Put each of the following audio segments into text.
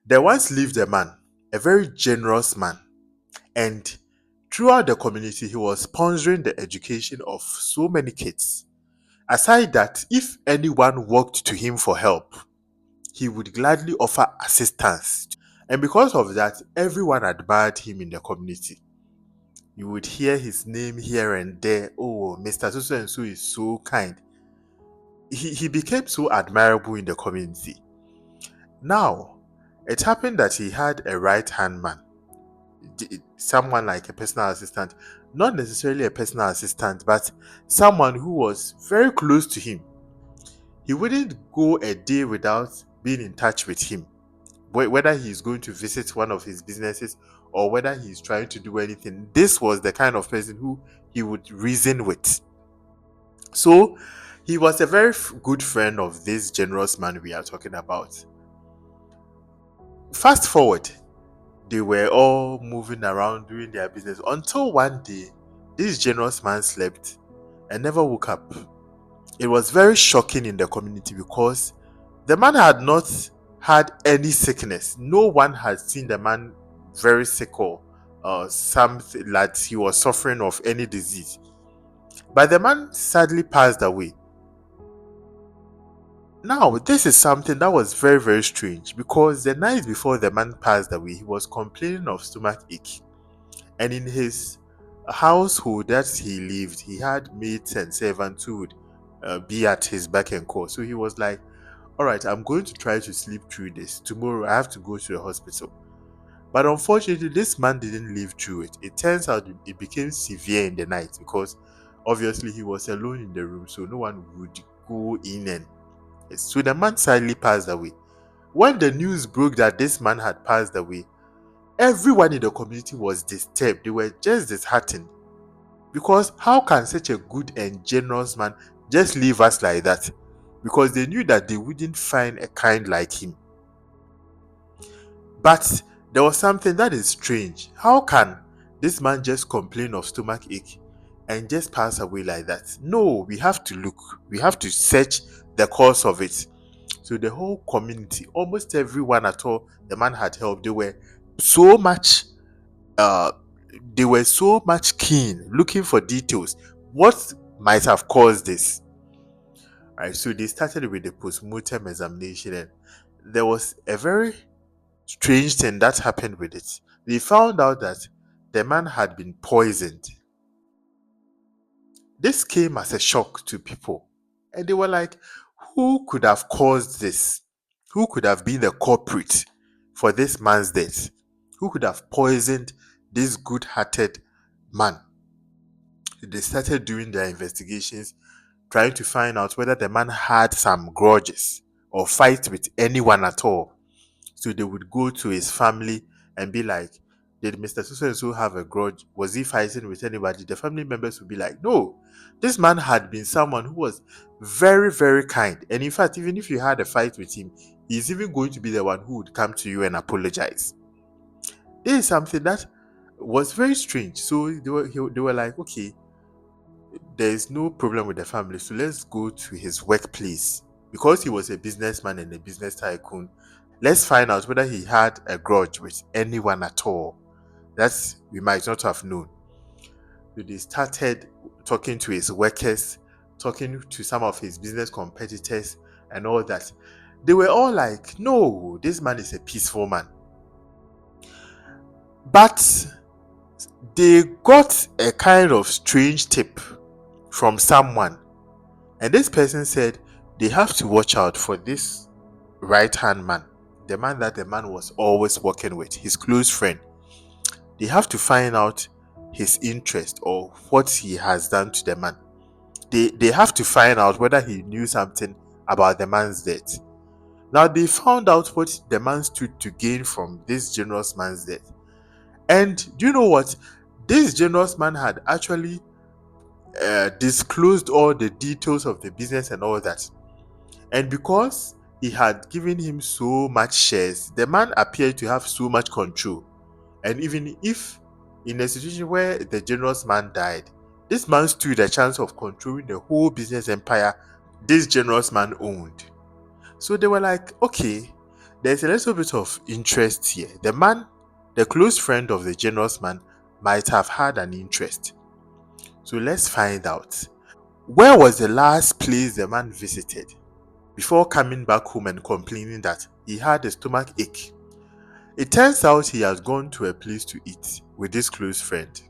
There once lived a man, a very generous man, and throughout the community, he was sponsoring the education of so many kids. Aside that, if anyone walked to him for help, he would gladly offer assistance. And because of that, everyone admired him in the community. You would hear his name here and there. Oh, Mr. So and so is so kind. He became so admirable in the community. Now, it happened that he had a right hand man, someone like a personal assistant, not necessarily a personal assistant, but someone who was very close to him. He wouldn't go a day without being in touch with him, whether he's going to visit one of his businesses or whether he's trying to do anything. This was the kind of person who he would reason with. So he was a very good friend of this generous man we are talking about. Fast forward, they were all moving around doing their business until one day this generous man slept and never woke up. It was very shocking in the community because the man had not had any sickness. No one had seen the man very sick or something like he was suffering of any disease. But the man sadly passed away. Now, this is something that was very, very strange because the night before the man passed away, he was complaining of stomach ache. And in his household that he lived, he had mates and servants who would be at his beck and call. So he was like, all right, I'm going to try to sleep through this. Tomorrow I have to go to the hospital. But unfortunately, this man didn't live through it. It turns out it became severe in the night because obviously he was alone in the room, so no one would go in. And so the man sadly passed away. When the news broke that this man had passed away, everyone in the community was disturbed. They were just disheartened. Because how can such a good and generous man just leave us like that? Because they knew that they wouldn't find a kind like him. But there was something that is strange. How can this man just complain of stomach ache and just pass away like that? No, we have to look. We have to search the cause of it. So the whole community, almost everyone at all, the man had helped. So much uh they were so much keen looking for details. What might have caused this? Right, so they started with the post-mortem examination, and there was a very strange thing that happened with it. They found out that the man had been poisoned. This came as a shock to people, and they were like, who could have caused this? Who could have been the culprit for this man's death? Who could have poisoned this good-hearted man? They started doing their investigations, trying to find out whether the man had some grudges or fight with anyone at all. So they would go to his family and be like, did Mr. So and so have a grudge? Was he fighting with anybody? The family members would be like, no, this man had been someone who was very, very kind. And in fact, even if you had a fight with him, he's even going to be the one who would come to you and apologize. This is something that was very strange. So they were like, okay, there is no problem with the family, so let's go to his workplace. Because he was a businessman and a business tycoon, let's find out whether he had a grudge with anyone at all that we might not have known. So they started talking to his workers, talking to some of his business competitors, and all that. They were all like, no, this man is a peaceful man. But they got a kind of strange tip from someone, and this person said they have to watch out for this right hand man, the man that the man was always working with, his close friend. They have to find out his interest or what he has done to the man. They have to find out whether he knew something about the man's death. Now they found out what the man stood to gain from this generous man's death. And do you know what? This generous man had actually disclosed all the details of the business and all that. And because he had given him so much shares, the man appeared to have so much control. And even if in a situation where the generous man died, this man stood a chance of controlling the whole business empire this generous man owned. So they were like, okay, There's a little bit of interest here. The man, the close friend of the generous man, might have had an interest. So let's find out. Where was the last place the man visited before coming back home and complaining that he had a stomach ache? It turns out he has gone to a place to eat with this close friend.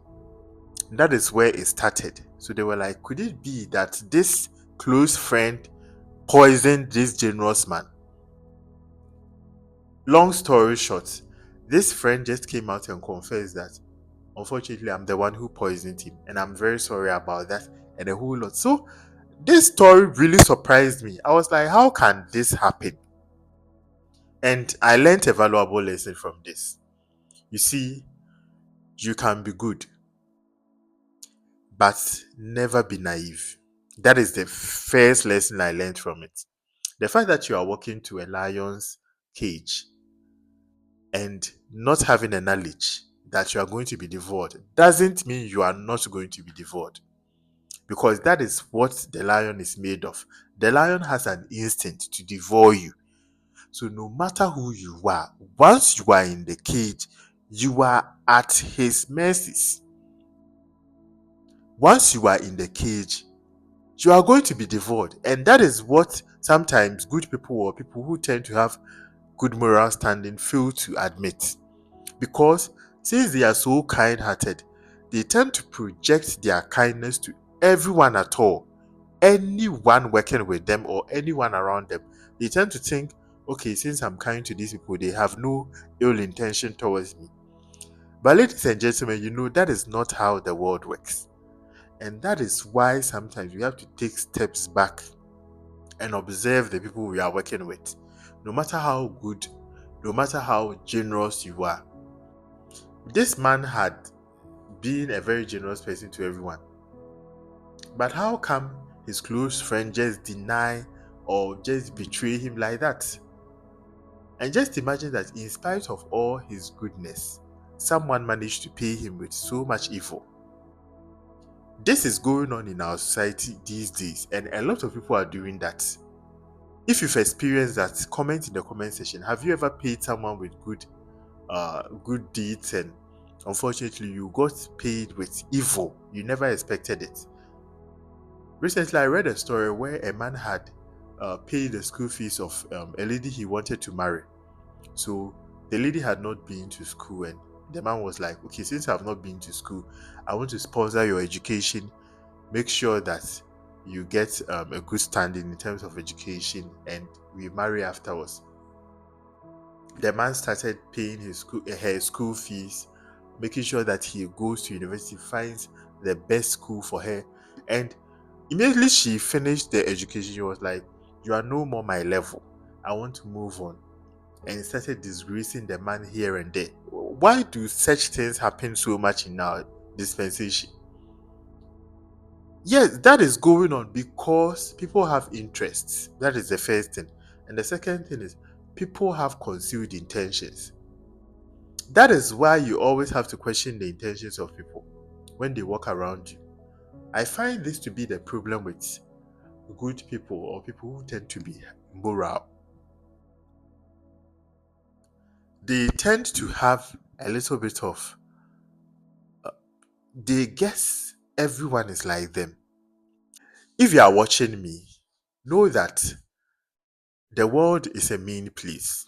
That is where it started. So they were like, could it be that this close friend poisoned this generous man? Long story short, this friend just came out and confessed that unfortunately I'm the one who poisoned him and I'm very sorry about that and a whole lot. So this story really surprised me. I was like, how can this happen? And I learned a valuable lesson from this. You see, you can be good, but never be naive. That is the first lesson I learned from it. The fact that you are walking to a lion's cage and not having a knowledge that you are going to be devoured doesn't mean you are not going to be devoured, because that is what the lion is made of. The lion has an instinct to devour you. So no matter who you are, once you are in the cage, you are at his mercies. Once you are in the cage, you are going to be devoured. And that is what sometimes good people or people who tend to have good moral standing fail to admit. Because since they are so kind hearted, they tend to project their kindness to everyone at all. Anyone working with them or anyone around them. They tend to think, okay, since I'm kind to these people, they have no ill intention towards me. But ladies and gentlemen, you know that is not how the world works. And that is why sometimes we have to take steps back and observe the people we are working with. No matter how good, no matter how generous you are. This man had been a very generous person to everyone. But how come his close friend just deny or just betray him like that? And just imagine that in spite of all his goodness, someone managed to pay him with so much evil. This is going on in our society these days, and a lot of people are doing that. If you've experienced that, comment in the comment section. Have you ever paid someone with good deeds and unfortunately you got paid with evil? You never expected it. Recently, I read a story where a man had paid the school fees of a lady he wanted to marry. So the lady had not been to school, and the man was like, okay, since I've not been to school, I want to sponsor your education, make sure that you get a good standing in terms of education, and we marry afterwards. The man started paying her school fees, making sure that he goes to university, finds the best school for her, and immediately she finished the education, she was like, you are no more my level, I want to move on, and started disgracing the man here and there. Why do such things happen so much in our dispensation? Yes, that is going on because people have interests. That is the first thing. And the second thing is people have concealed intentions. That is why you always have to question the intentions of people when they walk around you. I find this to be the problem with good people or people who tend to be moral. They tend to have a little bit of, they guess everyone is like them. If you are watching me, know that the world is a mean place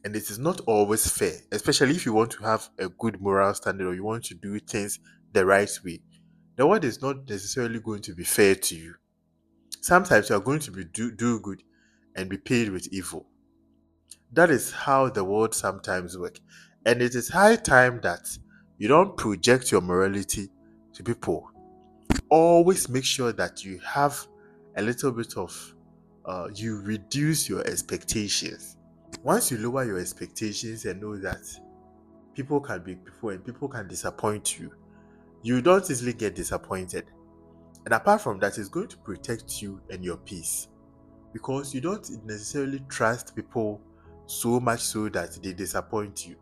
and it is not always fair, especially if you want to have a good moral standard or you want to do things the right way. The world is not necessarily going to be fair to you. Sometimes you are going to be do good and be paid with evil. That is how the world sometimes works. And it is high time that you don't project your morality to people. Always make sure that you have a little bit of, you reduce your expectations. Once you lower your expectations and know that people can be people and people can disappoint you, you don't easily get disappointed. And apart from that, it's going to protect you and your peace because you don't necessarily trust people so much so that they disappoint you.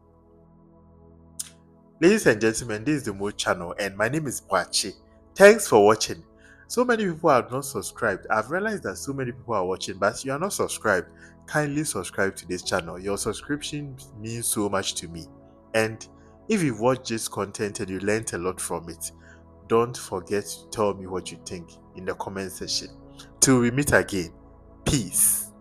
Ladies and gentlemen, this is the Mo channel and my name is Boache. Thanks for watching. So many people are not subscribed. I've realized that so many people are watching, but you are not subscribed. kindly subscribe to this channel. Your subscription means so much to me. And if you've watched this content and you learned a lot from it, don't forget to tell me what you think in the comment section. Till we meet again, peace.